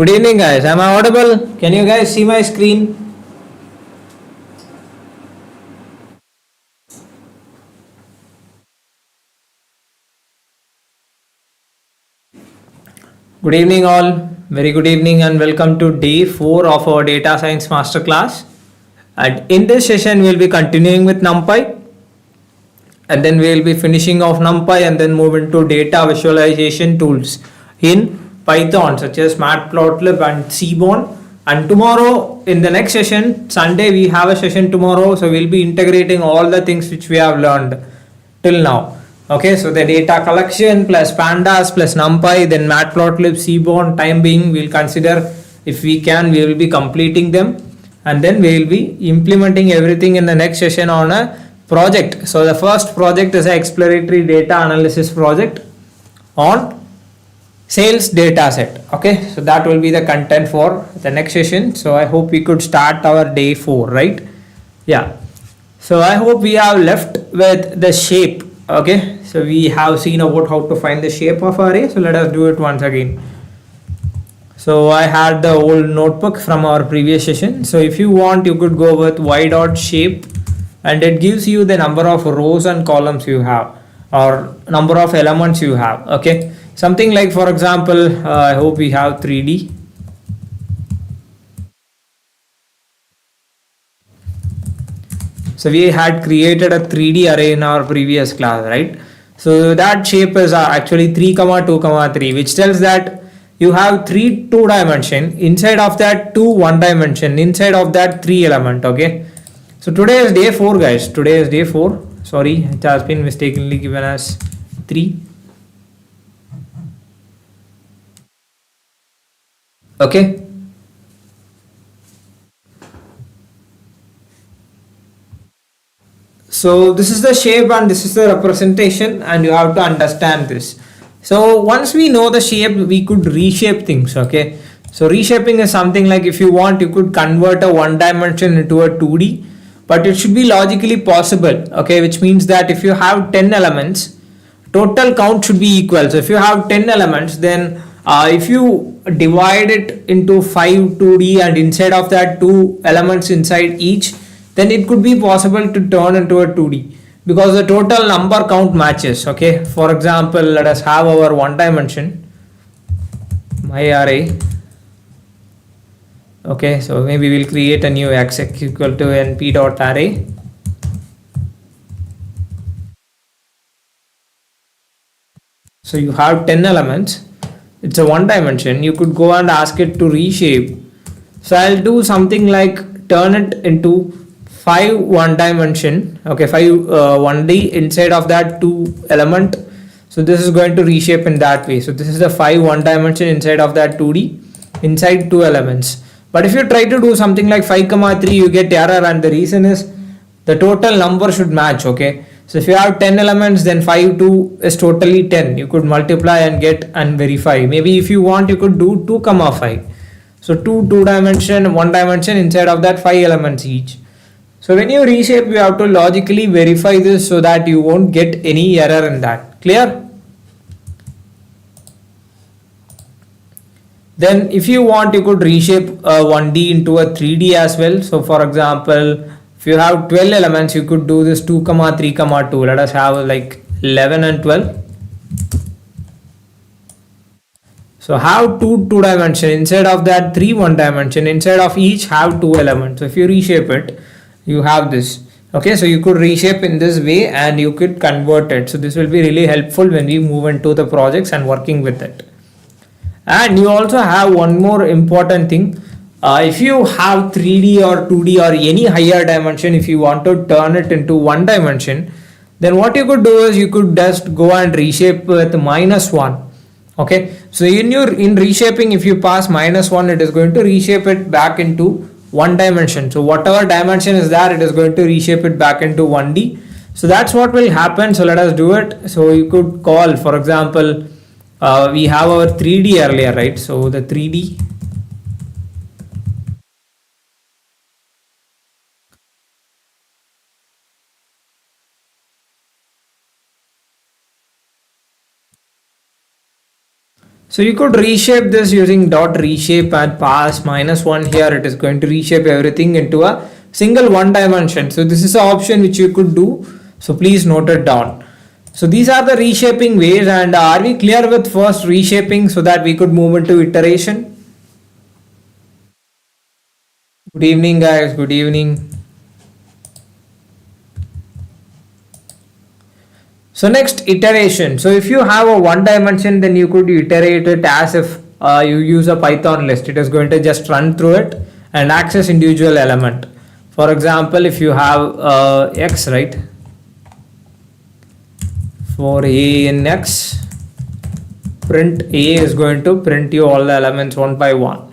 Good evening, guys. Am I audible? Can you guys see my screen? Good evening, all. Very good evening, and welcome to day 4 of our Data Science Masterclass. And in this session, we'll be continuing with Numpy, and then we'll be finishing off Numpy and then move into data visualization tools in Python, such as Matplotlib and seaborn. And tomorrow, in the next session, Sunday, we have a session tomorrow, so we'll be integrating all the things which we have learned till now. Okay, so the data collection plus pandas plus numpy, then matplotlib, seaborn. Time being, we'll consider, if we can, we will be completing them, and then we will be implementing everything in the next session on a project. So the first project is an exploratory data analysis project on sales data set. Okay, so that will be the content for the next session. So I hope we could start our day 4, right? Yeah, so I hope we have left with the shape. Okay, so we have seen about how to find the shape of array. So let us do it once again. So I had the old notebook from our previous session. So if you want, you could go with y dot shape, and it gives you the number of rows and columns you have, or number of elements you have. Okay, something like, for example, I hope we have 3D. So we had created a 3D array in our previous class, right? So that shape is actually 3, 2, 3, which tells that you have 3 2 dimension, inside of that 2 1 dimension, inside of that 3 element. Okay, so today is day 4, guys. Today is day 4. Sorry, it has been mistakenly given as 3. Okay, so this is the shape and this is the representation, and you have to understand this. So once we know the shape, we could reshape things. Okay, so reshaping is something like, if you want, you could convert a 1 dimension into a 2D, but it should be logically possible. Okay, which means that if you have 10 elements, total count should be equal. So if you have 10 elements, then if you divide it into 5 2D, and inside of that 2 elements inside each, then it could be possible to turn into a 2D, because the total number count matches. Okay, for example, let us have our 1 dimension, my array. Okay, so maybe we'll create a new x equal to np dot array. So you have 10 elements, it's a 1 dimension. You could go and ask it to reshape. So I'll do something like turn it into 5 1 dimension. Okay, 5 1D, inside of that 2 element. So this is going to reshape in that way. So this is the 5 1 dimension inside of that 2D, inside 2 elements. But if you try to do something like 5 3, you get error, and the reason is the total number should match. Okay, so if you have 10 elements, then 5 2 is totally 10. You could multiply and get and verify. Maybe if you want, you could do 2 5. So 2 2 dimension, 1 dimension, inside of that 5 elements each. So when you reshape, you have to logically verify this so that you won't get any error in that. Clear? Then if you want, you could reshape 1D into a 3D as well. So for example, if you have 12 elements, you could do this 2 3 2. Let us have like 11 and 12. So have 2 2 dimension, inside of that 3 1 dimension, inside of each have 2 elements. So if you reshape it, you have this. Okay, so you could reshape in this way and you could convert it. So this will be really helpful when we move into the projects and working with it. And you also have one more important thing. If you have 3D or 2D or any higher dimension, if you want to turn it into 1 dimension, then what you could do is you could just go and reshape with -1. Okay, so in reshaping, if you pass -1, it is going to reshape it back into 1 dimension. So whatever dimension is there, it is going to reshape it back into 1D. So that's what will happen. So let us do it. So you could call, for example, we have our 3D earlier, right? So the 3D. So you could reshape this using dot reshape and pass -1 here. It is going to reshape everything into a single one dimension. So this is an option which you could do. So please note it down. So these are the reshaping ways, and are we clear with first reshaping so that we could move into iteration? Good evening guys, good evening. So next, iteration. So if you have a one dimension, then you could iterate it as if you use a Python list. It is going to just run through it and access individual element. For example, if you have x, right? For a in x, print a is going to print you all the elements one by one.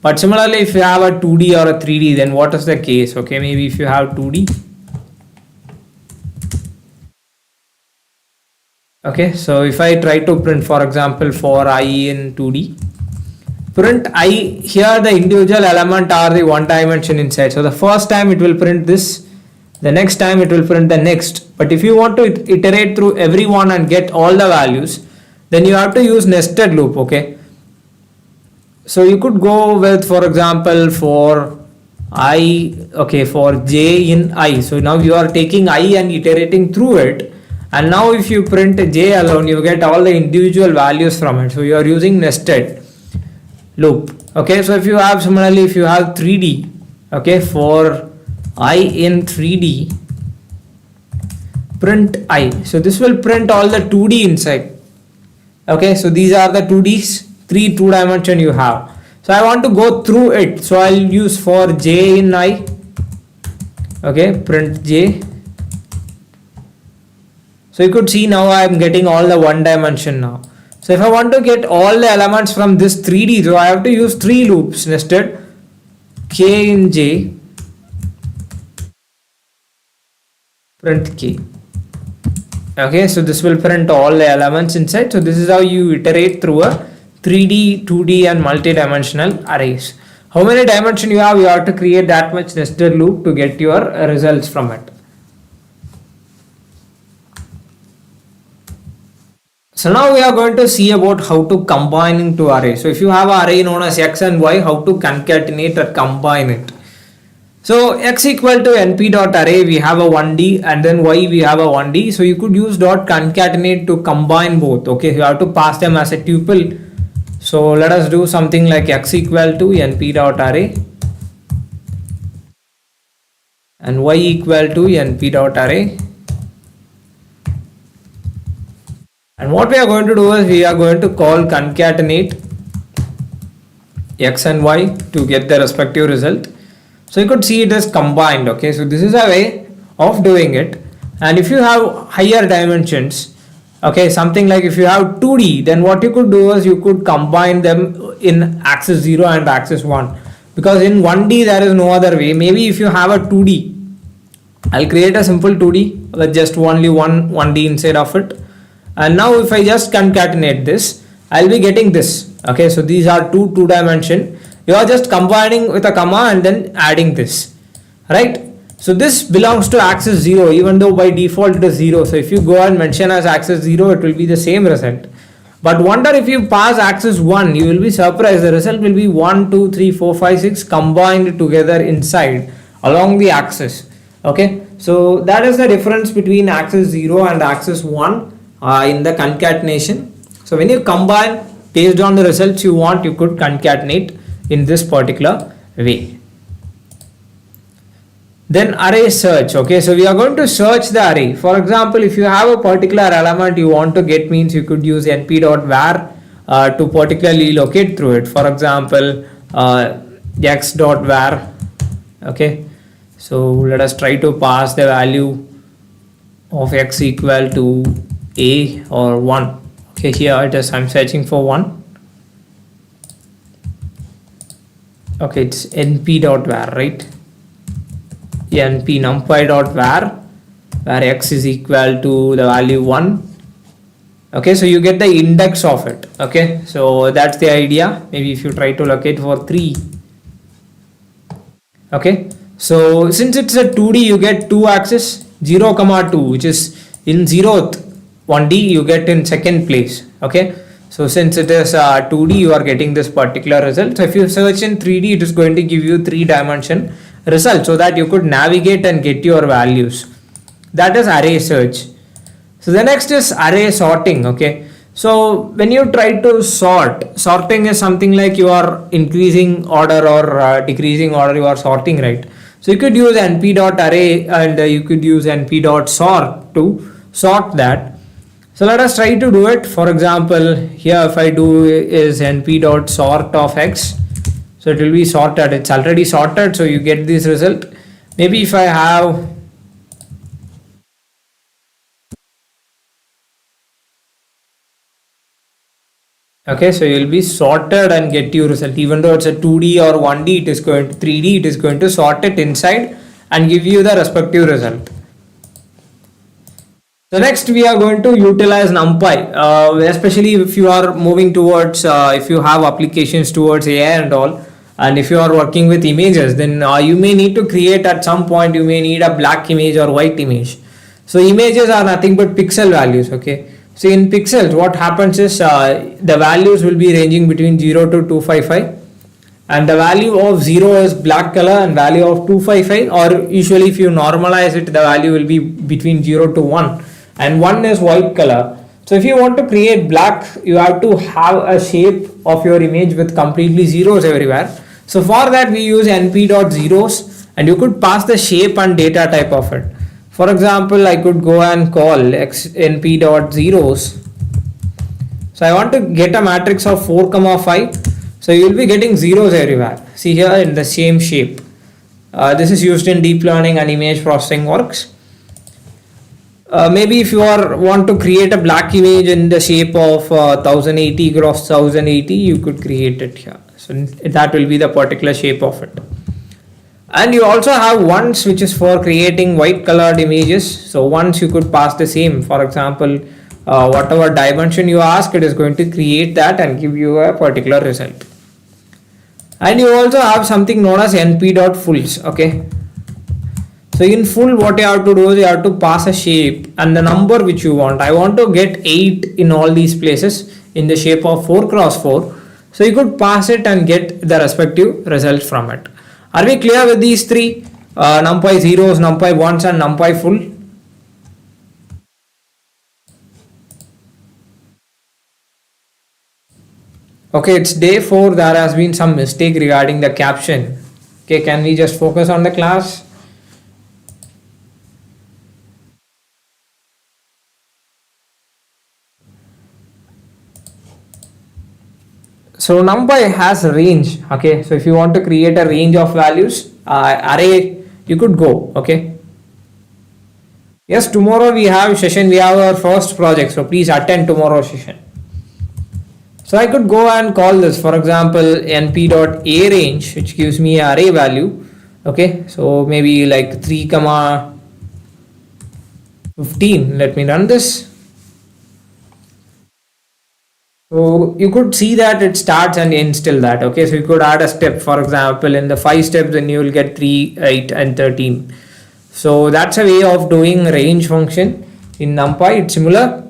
But similarly, if you have a 2D or a 3D, then what is the case? Okay, maybe if you have 2D. Okay, so if I try to print, for example, for I in 2D, print I, here the individual element are the one dimension inside. So the first time it will print this, the next time it will print the next. But if you want to iterate through every one and get all the values, then you have to use nested loop, okay. So you could go with, for example, for I, okay, for j in I. So now you are taking I and iterating through it. And now if you print j alone, you get all the individual values from it. So you are using nested loop. Okay, so if you have, similarly, if you have 3D, okay, for I in 3D, print I. So this will print all the 2D inside. Okay, so these are the 2Ds, three two dimension you have. So I want to go through it. So I'll use for j in I. Okay, print j. So you could see now I am getting all the one dimension now. So if I want to get all the elements from this 3D, so I have to use three loops nested. K in j, print k. Okay, so this will print all the elements inside. So this is how you iterate through a 3D, 2D and multi-dimensional arrays. How many dimensions you have to create that much nested loop to get your results from it. So now we are going to see about how to combine into array. So if you have an array known as x and y, how to concatenate or combine it. So x equal to np dot array, we have a 1D, and then y we have a 1D. So you could use dot concatenate to combine both. Okay, you have to pass them as a tuple. So let us do something like x equal to np dot array and y equal to np dot array. And what we are going to do is we are going to call concatenate x and y to get the respective result. So you could see it is combined. Okay, so this is a way of doing it. And if you have higher dimensions, okay, something like if you have 2D, then what you could do is you could combine them in axis 0 and axis 1, because in 1D there is no other way. Maybe if you have a 2D, I'll create a simple 2D with just only one 1D inside of it. And now if I just concatenate this, I'll be getting this. Okay, so these are two dimension. You are just combining with a comma and then adding this, right? So this belongs to axis 0, even though by default it is 0. So if you go and mention as axis 0, it will be the same result. But wonder if you pass axis 1, you will be surprised. The result will be 1, 2, 3, 4, 5, 6 combined together inside along the axis. Okay, so that is the difference between axis 0 and axis 1 in the concatenation. So when you combine based on the results you want, you could concatenate in this particular way. Then array search. Okay, so we are going to search the array. For example, if you have a particular element you want to get, means you could use np.var to particularly locate through it. For example, x.var. Okay, so let us try to pass the value of x equal to a or 1. Okay, here it is, I'm searching for 1. Okay, it's np.var, right? np numpy.var, where x is equal to the value 1. Okay, so you get the index of it. Okay, so that's the idea. Maybe if you try to locate for 3. Okay, so since it's a 2D, you get two axes, 0, 2, which is in 0th 1D you get in second place. Okay, So since it is 2D, you are getting this particular result. So if you search in 3D, it is going to give you 3-dimension result so that you could navigate and get your values. That is array search. So the next is array sorting. Okay, so when you try to sorting is something like you are increasing order or decreasing order, you are sorting, right? So you could use np.array and you could use np.sort to sort that. So let us try to do it. For example, here if I do is np.sort of x, so it will be sorted. It's already sorted, so you get this result. Maybe if I have, okay, so you'll be sorted and get your result. Even though it's a 2D or 1D, it is going to 3D, it is going to sort it inside and give you the respective result. So next we are going to utilize Numpy, especially if you are moving towards, if you have applications towards AI and all, and if you are working with images, then you may need to create at some point, you may need a black image or white image. So images are nothing but pixel values, okay. So in pixels, what happens is the values will be ranging between 0 to 255. And the value of 0 is black color and value of 255, or usually if you normalize it, the value will be between 0 to 1. And 1 is white color. So if you want to create black, you have to have a shape of your image with completely zeros everywhere. So for that we use np.zeros, and you could pass the shape and data type of it. For example, I could go and call np.zeros. So I want to get a matrix of 4, 5. So you will be getting zeros everywhere. See here in the same shape. This is used in deep learning and image processing works. Maybe if you want to create a black image in the shape of 1080 cross 1080, you could create it here. So that will be the particular shape of it. And you also have ones which is for creating white colored images. So once you could pass the same, for example, whatever dimension you ask, it is going to create that and give you a particular result. And you also have something known as np.fulls. Okay, so in full, what you have to do is you have to pass a shape and the number which you want. I want to get 8 in all these places in the shape of 4 cross 4. So you could pass it and get the respective results from it. Are we clear with these three? Numpy zeros, Numpy ones and Numpy full. Okay, it's day 4. There has been some mistake regarding the caption. Okay, can we just focus on the class? So Numpy has a range. Okay, so if you want to create a range of values, array, you could go. Okay. Yes, tomorrow we have session. We have our first project. So please attend tomorrow's session. So I could go and call this, for example, np.arange, which gives me an array value. Okay, so maybe like 3, 15. Let me run this. So you could see that it starts and ends till that. Okay, so you could add a step, for example, in the 5 steps, then you will get 3, 8 and 13. So that's a way of doing range function in Numpy. It's similar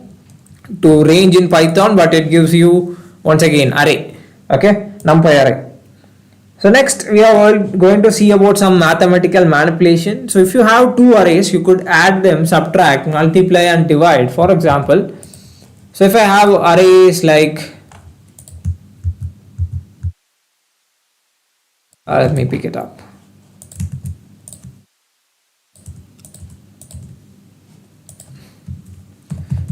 to range in Python, but it gives you once again array. Okay, Numpy array. So next we are going to see about some mathematical manipulation. So if you have two arrays, you could add them, subtract, multiply and divide. For example, so if I have arrays like, let me pick it up.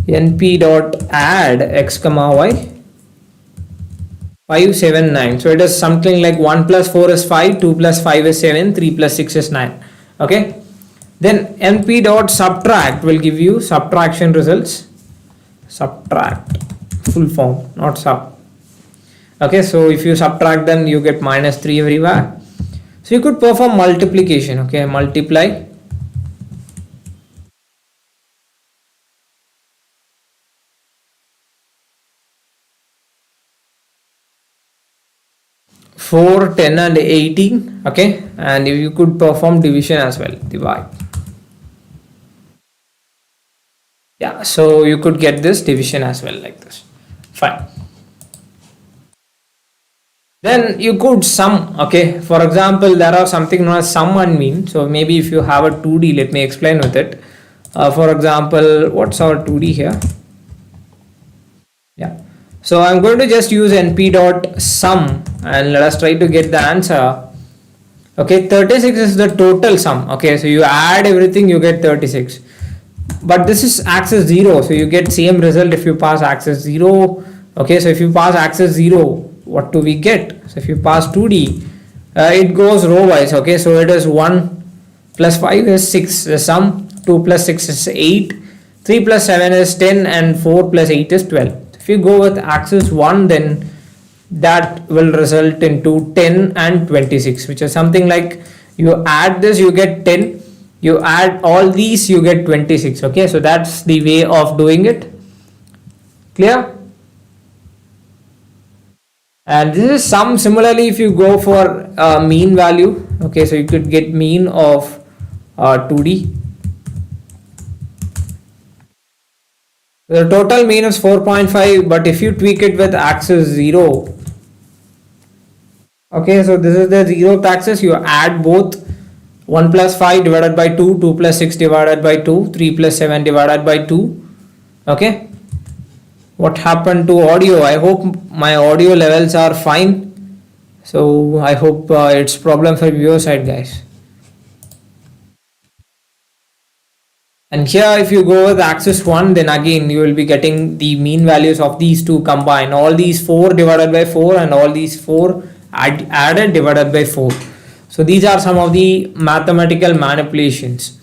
np.add x comma y 5 7 9. So it is something like 1 plus 4 is 5, 2 plus 5 is 7, 3 plus 6 is 9. Okay, then np.subtract will give you subtraction results. Subtract, full form, not sub. Okay, so if you subtract them, you get minus 3 everywhere. So you could perform multiplication. Okay, multiply 4, 10 and 18. Okay, and you could perform division as well, divide. Yeah, so you could get this division as well like this. Fine. Then you could sum. Okay, for example, there are something known as sum and mean. So maybe if you have a 2D, let me explain with it. For example, what's our 2D here? Yeah, so I'm going to just use np dot sum and let us try to get the answer. Okay, 36 is the total sum. Okay, so you add everything, you get 36. But this is axis 0, so you get same result if you pass axis 0. Okay, so if you pass axis 0, what do we get? So if you pass 2D, it goes row wise. Okay, so it is 1 plus 5 is 6, the sum. 2 plus 6 is 8, 3 plus 7 is 10, and 4 plus 8 is 12. If you go with axis 1, then that will result into 10 and 26, which is something like you add this, you get 10, you add all these, you get 26. Okay, so that's the way of doing it. Clear? And this is sum. Similarly, if you go for mean value, okay, so you could get mean of 2D. The total mean is 4.5, but if you tweak it with axis 0, okay, so this is the 0th axis, you add both 1 plus 5 divided by 2, 2 plus 6 divided by 2, 3 plus 7 divided by 2. Okay, what happened to audio? I hope my audio levels are fine. So I hope it's problem from your side, guys. And here if you go with axis 1, then again you will be getting the mean values of these two combined. All these 4 divided by 4 and all these 4 added divided by 4. So these are some of the mathematical manipulations.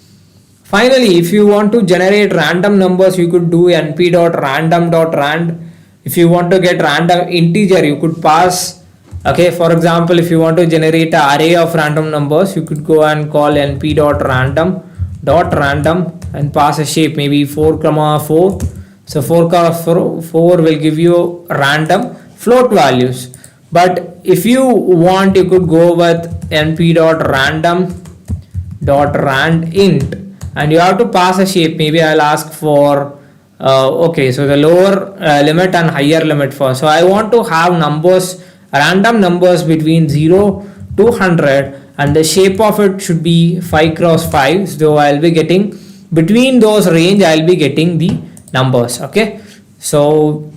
Finally, if you want to generate random numbers, you could do np.random.rand. If you want to get random integer, you could pass. Okay, for example, if you want to generate an array of random numbers, you could go and call np.random.random and pass a shape, maybe 4 comma 4. So 4 comma 4 will give you random float values. But if you want, you could go with np.random.randint, and you have to pass a shape. Maybe I'll ask for okay, so the lower limit and higher limit first. So I want to have numbers, random numbers between 0 to 100, and the shape of it should be 5 cross 5. So I'll be getting between those range, I'll be getting the numbers. Okay, so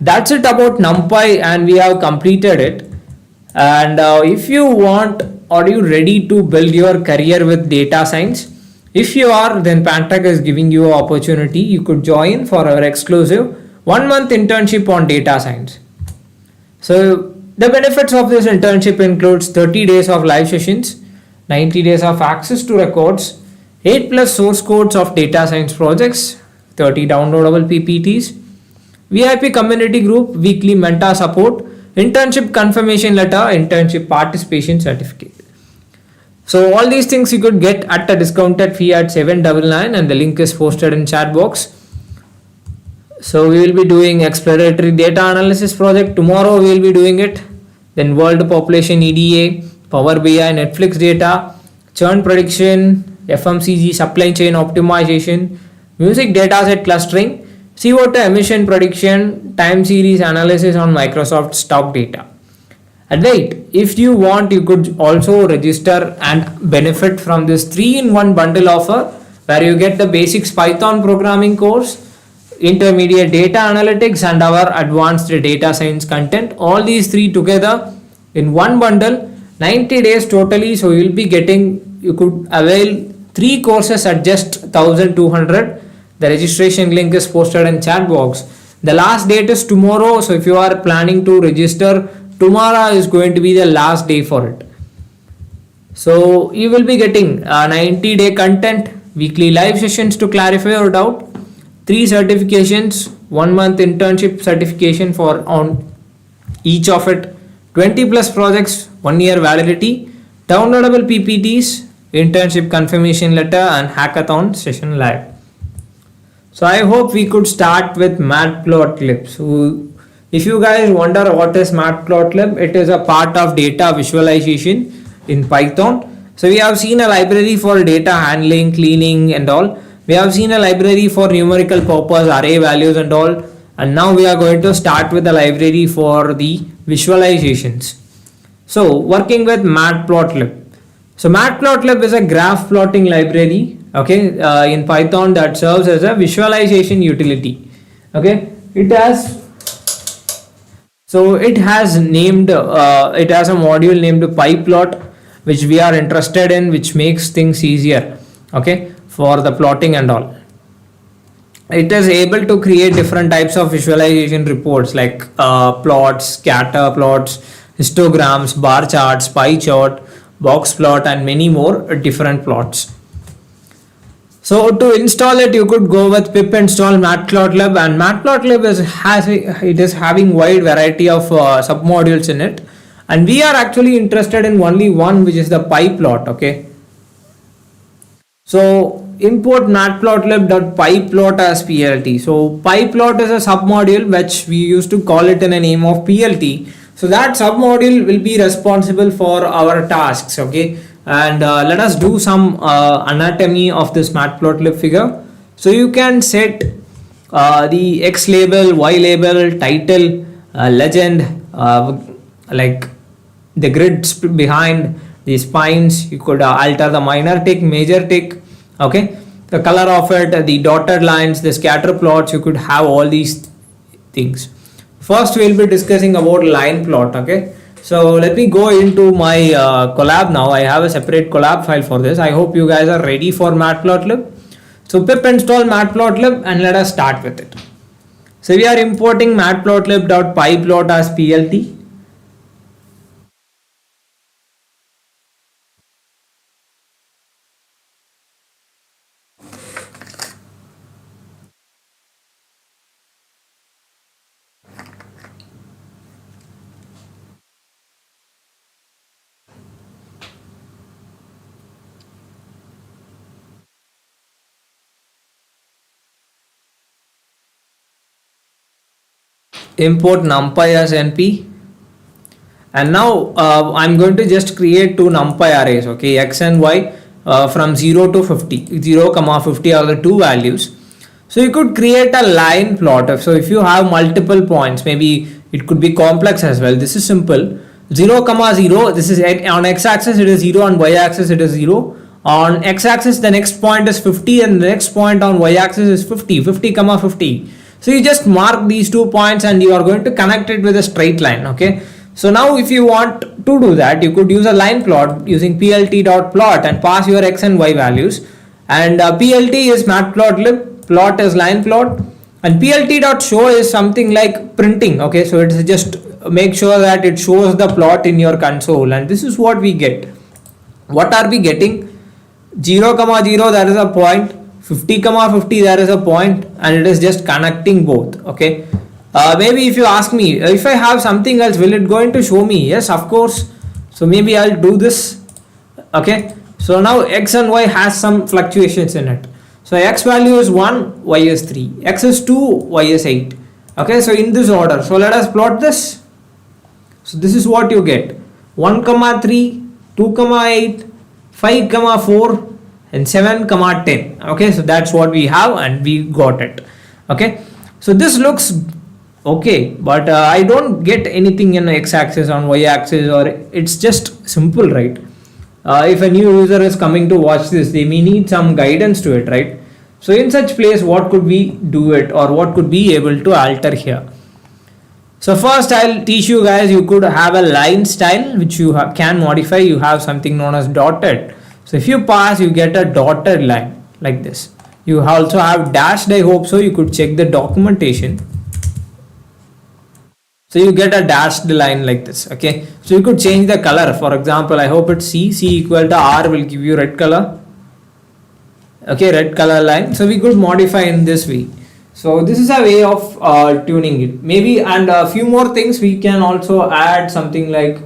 that's it about NumPy, and we have completed it. And if you want, are you ready to build your career with data science? If you are, then Pantech is giving you an opportunity. You could join for our exclusive 1-month internship on data science. So the benefits of this internship includes 30 days of live sessions, 90 days of access to records, 8+ source codes of data science projects, 30 downloadable PPTs, VIP community group, weekly mentor support, internship confirmation letter, internship participation certificate. So all these things you could get at a discounted fee at $799, and the link is posted in chat box. So we will be doing exploratory data analysis project. Tomorrow we will be doing it. Then world population EDA, Power BI, Netflix data, churn prediction, FMCG supply chain optimization, music dataset clustering, CO2 emission prediction, time series analysis on Microsoft stock data. And wait, if you want, you could also register and benefit from this 3-in-1 bundle offer, where you get the basics Python programming course, intermediate data analytics, and our advanced data science content. All these 3 together in one bundle, 90 days totally. So you will be getting, you could avail 3 courses at just 1,200. The registration link is posted in chat box. The last date is tomorrow. So if you are planning to register, tomorrow is going to be the last day for it. So you will be getting 90-day content, weekly live sessions to clarify your doubt, 3 certifications, 1-month internship certification for on each of it, 20+ projects, 1-year validity, downloadable PPTs, internship confirmation letter, and hackathon session live. So I hope we could start with Matplotlib. So if you guys wonder what is Matplotlib, it is a part of data visualization in Python. So we have seen a library for data handling, cleaning and all. We have seen a library for numerical purpose, array values and all. And now we are going to start with a library for the visualizations. So working with Matplotlib. So Matplotlib is a graph plotting library, okay, in Python that serves as a visualization utility. Okay, it has named it has a module named PyPlot, which we are interested in, which makes things easier, okay, for the plotting and all. It is able to create different types of visualization reports like plots, scatter plots, histograms, bar charts, pie chart, box plot, and many more different plots. So to install it, you could go with pip install matplotlib, and matplotlib is having wide variety of submodules in it, and we are actually interested in only one, which is the pie plot. Okay, so import matplotlib.pyplot as plt. So pyplot is a submodule which we used to call it in a name of plt. So that submodule will be responsible for our tasks. Okay, and let us do some anatomy of this matplotlib figure. So you can set the x label, y label, title, legend, like the grids behind the spines. You could alter the minor tick, major tick, okay, the color of it, the dotted lines, the scatter plots. You could have all these things. First we'll be discussing about line plot. Okay, so let me go into my collab now. I have a separate collab file for this. I hope you guys are ready for matplotlib. So pip install matplotlib and let us start with it. So we are importing matplotlib.pyplot as plt. Import numpy as np, and now I'm going to just create two numpy arrays, okay, x and y, from 0 to 50. 0 comma 50 are the two values. So you could create a line plot. So if you have multiple points, maybe it could be complex as well. This is simple. 0 comma 0, this is on x axis it is 0, on y axis it is 0. On x axis the next point is 50, and the next point on y axis is 50. 50 comma 50. So you just mark these 2 points and you are going to connect it with a straight line. Okay, so now if you want to do that, you could use a line plot using plt.plot and pass your x and y values, and plt is matplotlib, plot is line plot, and plt.show is something like printing. Okay, so it's just make sure that it shows the plot in your console, and this is what we get. What are we getting? 0 comma 0, that is a point. 50 comma 50, there is a point, and it is just connecting both. Okay, maybe if you ask me, if I have something else, will it going to show me? Yes, of course. So maybe I'll do this. Okay, so now x and y has some fluctuations in it. So x value is 1, y is 3, x is 2, y is 8. Okay, so in this order. So let us plot this. So this is what you get: 1 comma 3, 2 comma 8, 5 comma 4, and 7 comma 10. Okay, so that's what we have, and we got it. Okay, so this looks okay, but I don't get anything in x-axis, on y-axis, or it's just simple, right? If a new user is coming to watch this, they may need some guidance to it, right? So in such place, what could we do it, or what could be able to alter here? So first I'll teach you guys. You could have a line style which you can modify. You have something known as dotted. So if you pass, you get a dotted line like this. You also have dashed, I hope so. You could check the documentation. So you get a dashed line like this. Okay, so you could change the color. For example, I hope it's C equal to R will give you red color. Okay, red color line. So we could modify in this way. So this is a way of tuning it. Maybe, and a few more things we can also add, something like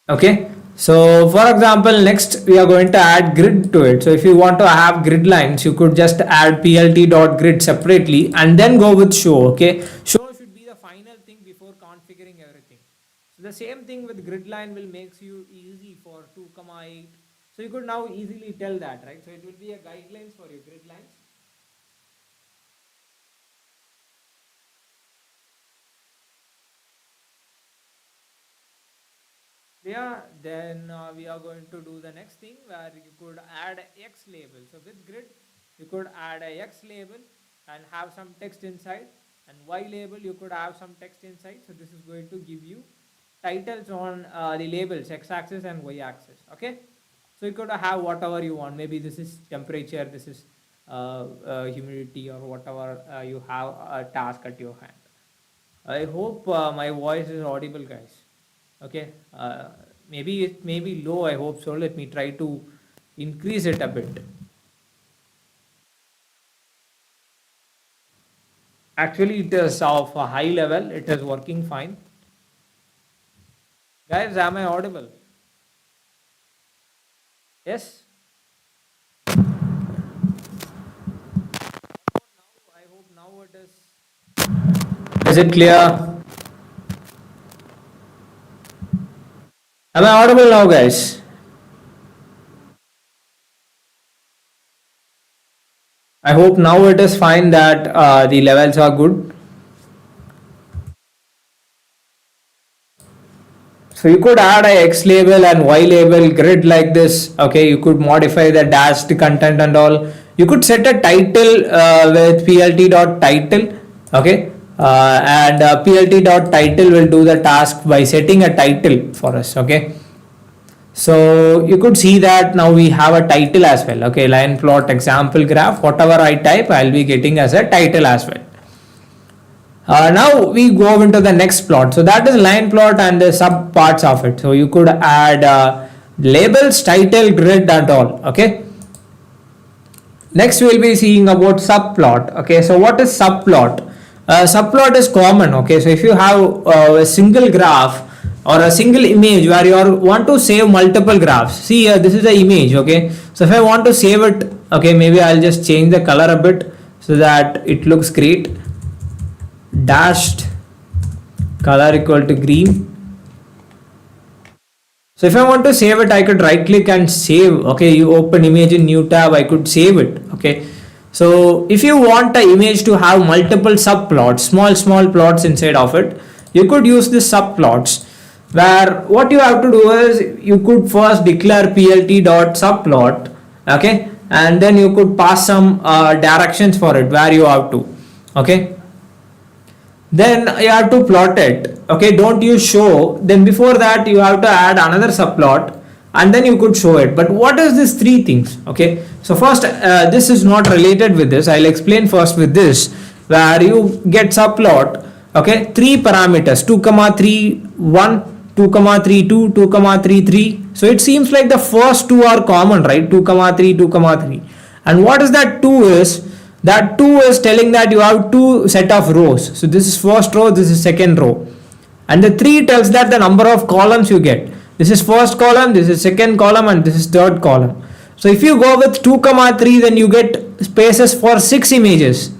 okay, so for example, next we are going to add grid to it. So if you want to have grid lines, you could just add plt.grid separately and then go with show. Okay, show should be the final thing before configuring everything. So the same thing with grid line will makes you easy for 2 comma 8. So you could now easily tell that, right? So it will be a guidelines for your grid lines. Yeah, then we are going to do the next thing where you could add a X label. So with grid, you could add a X label and have some text inside, and Y label you could have some text inside. So this is going to give you titles on the labels X axis and Y axis. Okay, so you could have whatever you want. Maybe this is temperature, this is humidity, or whatever you have a task at your hand. I hope my voice is audible, guys. Okay, maybe it may be low. I hope so. Let me try to increase it a bit. Actually, it is of a high level. It is working fine. Guys, am I audible? Yes. I hope now it is. Is it clear? Am I audible now, guys? I hope now it is fine that the levels are good. So you could add a X label and Y label grid like this. Okay, you could modify the dashed content and all. You could set a title with plt.title. Okay, and plt.title will do the task by setting a title for us. Okay, so you could see that now we have a title as well. Okay, line plot example graph. Whatever I type, I'll be getting as a title as well. Now we go into the next plot. So that is line plot and the sub parts of it. So you could add labels, title, grid and all. Okay. Next we will be seeing about subplot. Okay. So what is subplot? Subplot is common. Okay. So if you have a single graph or a single image where you want to save multiple graphs. See here, this is the image. Okay. So if I want to save it, okay, maybe I'll just change the color a bit so that it looks great. Dashed color equal to green. So if I want to save it, I could right click and save. Okay, you open image in new tab, I could save it. Okay, so if you want the image to have multiple subplots, small plots inside of it, you could use this subplots, where what you have to do is you could first declare plt.subplot. Okay, and then you could pass some directions for it where you have to. Okay, then you have to plot it. Okay, don't use show. Then before that you have to add another subplot and then you could show it. But what is these three things? Okay, so first this is not related with this. I'll explain first with this, where you get subplot. Okay, three parameters 2,3,1, 2,3,2, 2,3,3. So it seems like the first two are common, right? 2,3, 2,3. And what is that 2 is? That 2 is telling that you have two set of rows. So this is first row, this is second row. And the 3 tells that the number of columns you get. This is first column, this is second column, and this is third column. So if you go with 2,3, then you get spaces for 6 images.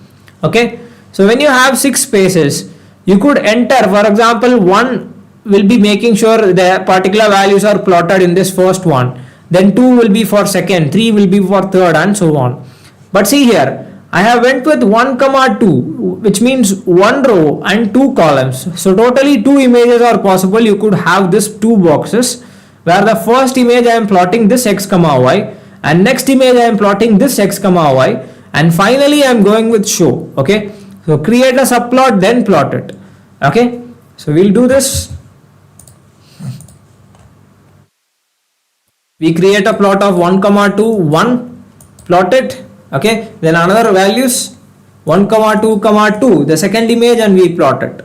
Okay. So when you have 6 spaces, you could enter, for example, 1 will be making sure the particular values are plotted in this first one. Then 2 will be for second, 3 will be for third, and so on. But see here, I have went with 1,2, which means 1 row and 2 columns. So totally 2 images are possible. You could have this 2 boxes, where the first image I am plotting this x comma y, and next image I am plotting this x comma y, and finally I am going with show. Okay, so create a subplot, then plot it. Okay, so we'll do this. We create a plot of 1,2, 1, plot it. Okay, then another values 1, 2, 2, the second image, and we plot it.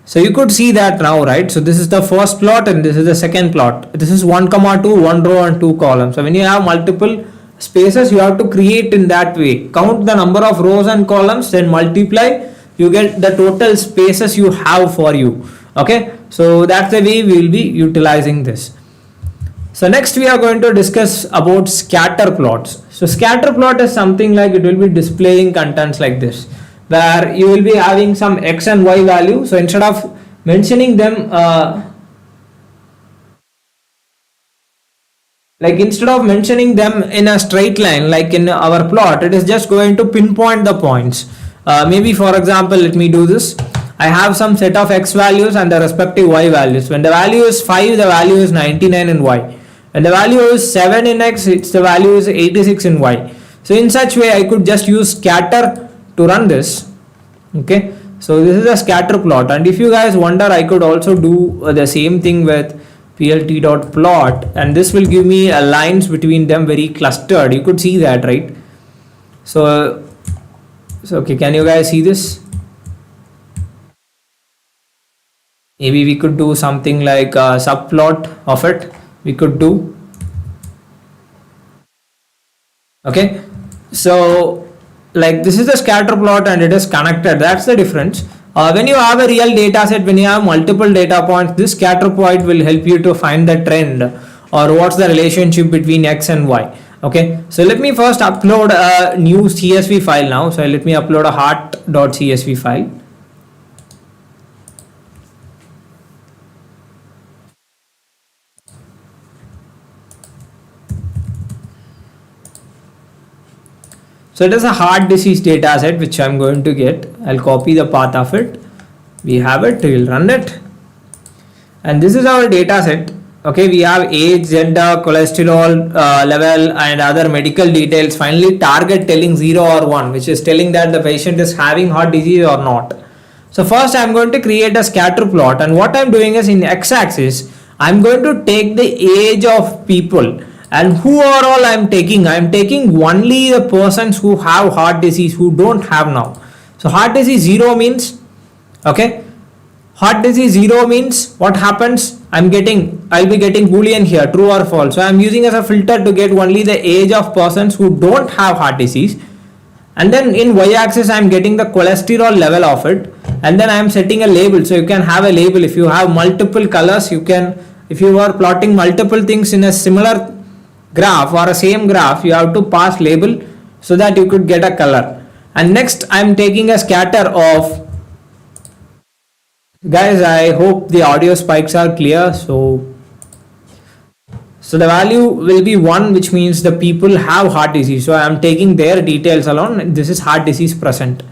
So you could see that now, right? So this is the first plot and this is the second plot. This is 1, 2, 1 row and 2 columns. So when you have multiple spaces, you have to create in that way. Count the number of rows and columns, then multiply, you get the total spaces you have for you. Okay, so that's the way we will be utilizing this. So next we are going to discuss about scatter plots. So scatter plot is something like it will be displaying contents like this, where you will be having some x and y value. So instead of mentioning them like instead of mentioning them in a straight line like in our plot, it is just going to pinpoint the points. Maybe for example, let me do this. I have some set of x values and the respective y values. When the value is 5, the value is 99 in y. When the value is 7 in x, the value is 86 in y. So in such way, I could just use scatter to run this. Okay, so this is a scatter plot, and if you guys wonder, I could also do the same thing with plt.plot, and this will give me lines between them very clustered. You could see that, right? So okay, can you guys see this? Maybe we could do something like a subplot of it. We could do. Okay, so like this is the scatter plot and it is connected. That's the difference. When you have a real data set, when you have multiple data points, this scatter point will help you to find the trend or what's the relationship between x and y. Okay, so let me first upload a new CSV file now. So let me upload a heart.csv file. So it is a heart disease data set which I'm going to get. I'll copy the path of it. We have it, we'll run it. And this is our data set. Okay, we have age, gender, cholesterol level and other medical details. Finally, target telling 0 or 1, which is telling that the patient is having heart disease or not. So first I'm going to create a scatter plot, and what I'm doing is in x-axis, I'm going to take the age of people. And who are all I'm taking only the persons who have heart disease, who don't have now. So heart disease 0 means, okay, heart disease 0 means what happens? I'll be getting boolean here, true or false. So I'm using as a filter to get only the age of persons who don't have heart disease. And then in y-axis I'm getting the cholesterol level of it, and then I'm setting a label. So you can have a label if you have multiple colors. You can, if you are plotting multiple things in a similar graph or a same graph, you have to pass label so that you could get a color. And next I'm taking a scatter of, guys, I hope the audio spikes are clear. So the value will be 1, which means the people have heart disease. So I am taking their details alone. This is heart disease present,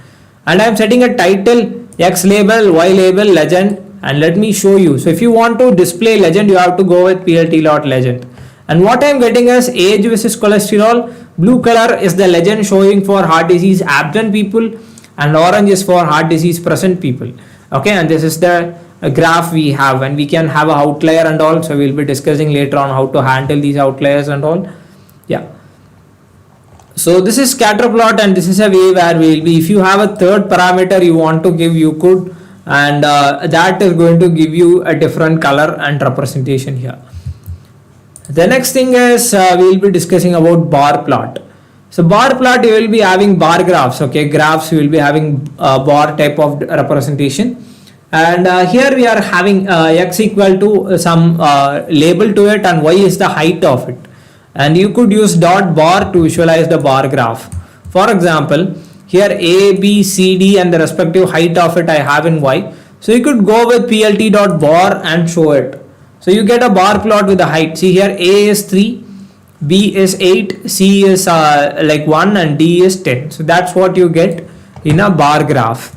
and I am setting a title, x label, y label, legend, and let me show you. So if you want to display legend, you have to go with plt.legend. And what I am getting is age versus cholesterol. Blue color is the legend showing for heart disease absent people, and orange is for heart disease present people. Okay, and this is the graph we have, and we can have an outlier and all. So we'll be discussing later on how to handle these outliers and all. Yeah. So this is scatter plot, and this is a way where we'll be, if you have a third parameter you want to give, you could, and that is going to give you a different color and representation here. The next thing is we will be discussing about bar plot. So bar plot, you will be having bar graphs. Okay, graphs, you will be having bar type of representation, and here we are having x equal to some label to it, and y is the height of it, and you could use dot bar to visualize the bar graph. For example, here a, b, c, d and the respective height of it I have in y. So you could go with plt dot bar and show it. So you get a bar plot with the height. See here, A is 3, B is 8, C is like 1 and D is 10. So that's what you get in a bar graph.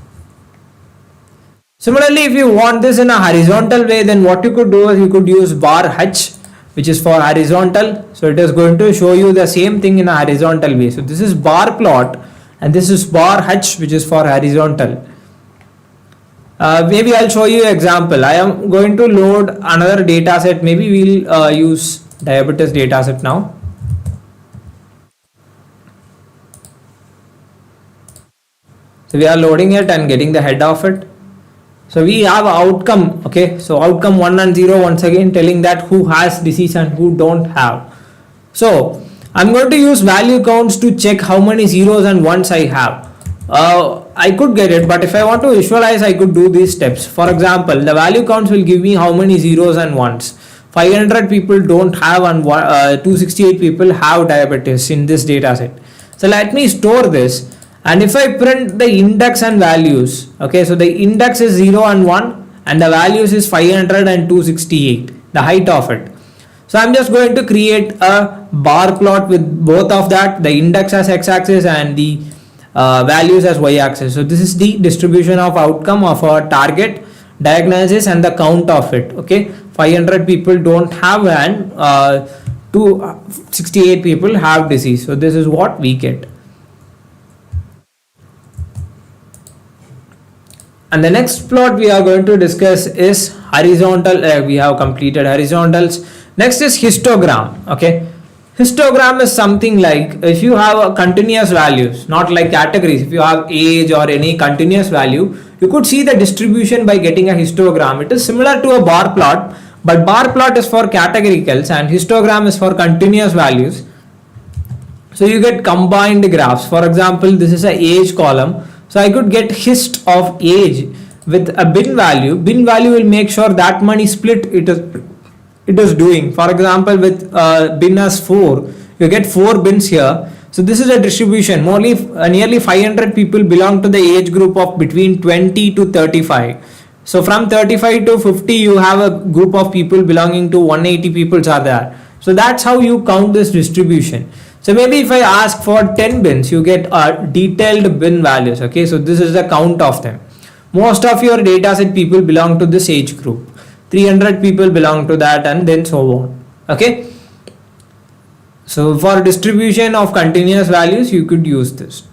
Similarly, if you want this in a horizontal way, then what you could do is you could use bar h, which is for horizontal. So it is going to show you the same thing in a horizontal way. So this is bar plot and this is bar h, which is for horizontal. Maybe I'll show you an example. I am going to load another data set. Maybe we'll use diabetes data set now. So we are loading it and getting the head of it. So we have outcome. Okay, so outcome 1 and 0, once again telling that who has disease and who don't have. So I'm going to use value counts to check how many zeros and ones I have. I could get it, but if I want to visualize, I could do these steps. For example, the value counts will give me how many zeros and ones. 500 people don't have and 268 people have diabetes in this data set. So let me store this, and if I print the index and values, okay, so the index is 0 and 1 and the values is 500 and 268, the height of it. So I'm just going to create a bar plot with both of that, the index as x-axis and the values as y-axis. So this is the distribution of outcome of our target diagnosis and the count of it. Okay, 500 people don't have and 268 people have disease. So this is what we get. And the next plot we are going to discuss is horizontal. We have completed horizontals. Next is histogram. Okay, histogram is something like if you have a continuous values, not like categories. If you have age or any continuous value, you could see the distribution by getting a histogram. It is similar to a bar plot, but bar plot is for categoricals and histogram is for continuous values. So you get combined graphs. For example, this is a age column. So I could get hist of age with a bin value. Bin value will make sure that many split it is doing. For example, with bin as 4, you get 4 bins here. So this is a distribution. Nearly 500 people belong to the age group of between 20 to 35. So from 35 to 50, you have a group of people belonging to 180 people are there. So that's how you count this distribution. So maybe if I ask for 10 bins, you get detailed bin values. Okay, so this is the count of them. Most of your dataset people belong to this age group. 300 people belong to that, and then so on. Okay. So for distribution of continuous values, you could use this.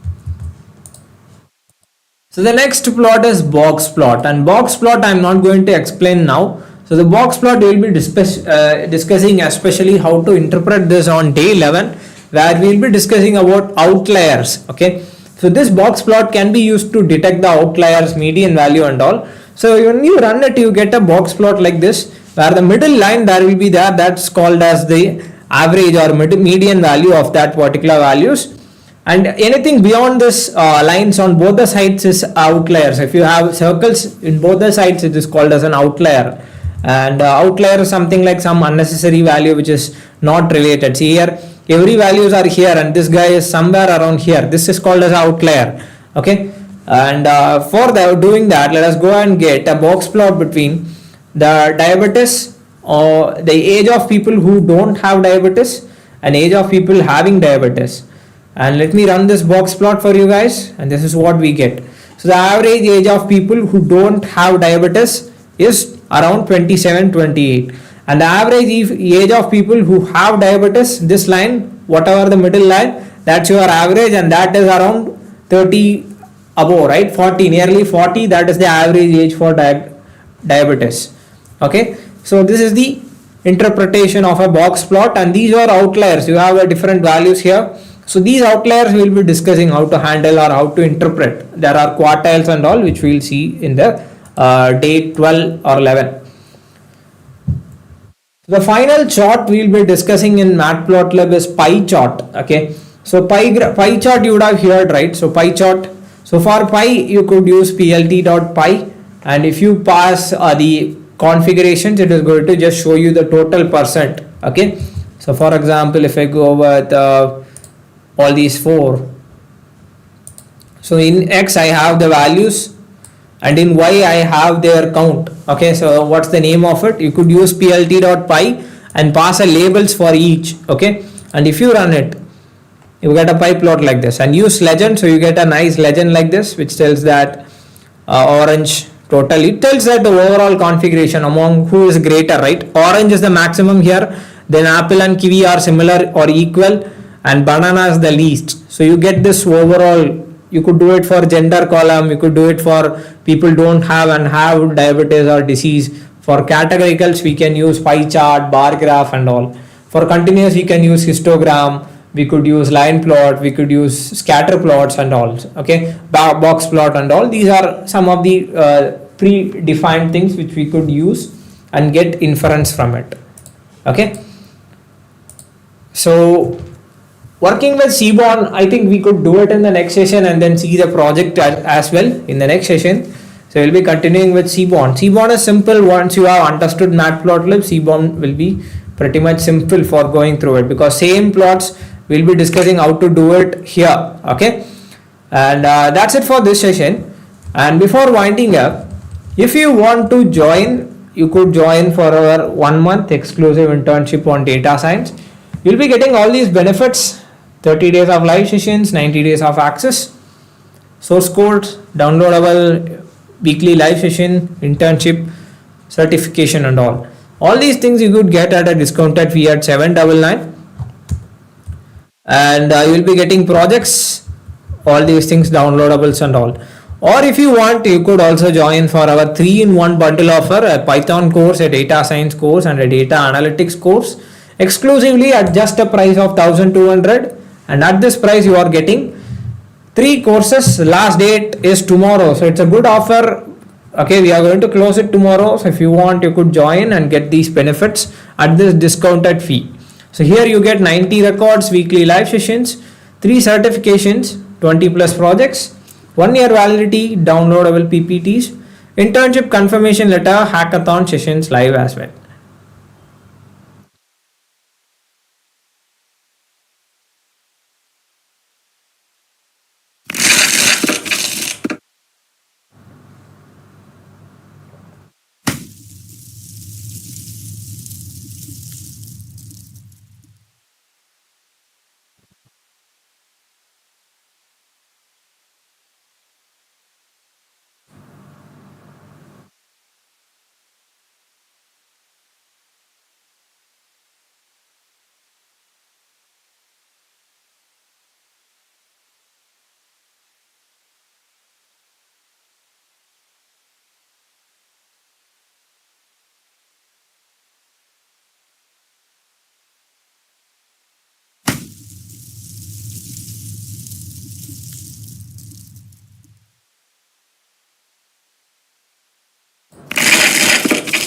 So the next plot is box plot, and box plot I am not going to explain now. So the box plot we will be discussing especially how to interpret this on day 11, where we will be discussing about outliers. Okay, so this box plot can be used to detect the outliers, median value and all. So when you run it, you get a box plot like this, where the middle line there will be there, that's called as the average or median value of that particular values, and anything beyond this lines on both the sides is outliers. If you have circles in both the sides, it is called as an outlier, and outlier is something like some unnecessary value which is not related. See here, every values are here and this guy is somewhere around here. This is called as outlier. Okay, and for doing that, let us go and get a box plot between the diabetes or the age of people who don't have diabetes and age of people having diabetes. And let me run this box plot for you guys, and this is what we get. So the average age of people who don't have diabetes is around 27-28, and the average age of people who have diabetes, this line, whatever the middle line, that's your average, and that is around 30 above, right? 40, nearly 40, that is the average age for diabetes. Okay, so this is the interpretation of a box plot, and these are outliers. You have different values here. So these outliers we will be discussing how to handle or how to interpret. There are quartiles and all, which we will see in the day 12 or 11. The final chart we will be discussing in Matplotlib is pie chart. Okay, so pie chart you would have heard, right? So pie chart. So for pie you could use plt.py, and if you pass the configurations, it is going to just show you the total percent. Okay, so for example, if I go with all these 4, so in X I have the values and in Y I have their count. Okay, so what's the name of it? You could use plt.py and pass a labels for each. Okay, and if you run it, you get a pie plot like this, and use legend, so you get a nice legend like this, which tells that orange total. It tells that the overall configuration among who is greater, right? Orange is the maximum here, then apple and kiwi are similar or equal, and banana is the least. So you get this overall. You could do it for gender column, you could do it for people don't have and have diabetes or disease. For categoricals we can use pie chart, bar graph and all. For continuous we can use histogram, we could use line plot, we could use scatter plots and all. Okay, box plot and all. These are some of the predefined things which we could use and get inference from it. Okay, so working with seaborn, I think we could do it in the next session and then see the project as well in the next session. So we'll be continuing with seaborn. Seaborn is simple. Once you have understood Matplotlib, seaborn will be pretty much simple for going through it, because same plots we'll be discussing how to do it here. Okay, and that's it for this session. And before winding up, If you want to join, you could join for our 1 month exclusive internship on data science. You'll be getting all these benefits: 30 days of live sessions, 90 days of access, source codes, downloadable weekly live session, internship, certification and all. All these things you could get at a discounted fee at 799, and you will be getting projects, all these things, downloadables and all. Or if you want, you could also join for our 3-in-1 bundle offer: a Python course, a data science course and a data analytics course, exclusively at just a price of 1200. And at this price you are getting 3 courses. Last date is tomorrow, so it's a good offer. Okay, we are going to close it tomorrow, so if you want, you could join and get these benefits at this discounted fee. So here you get 90 records, weekly live sessions, 3 certifications, 20 plus projects, 1 year validity, downloadable PPTs, internship confirmation letter, hackathon sessions live as well.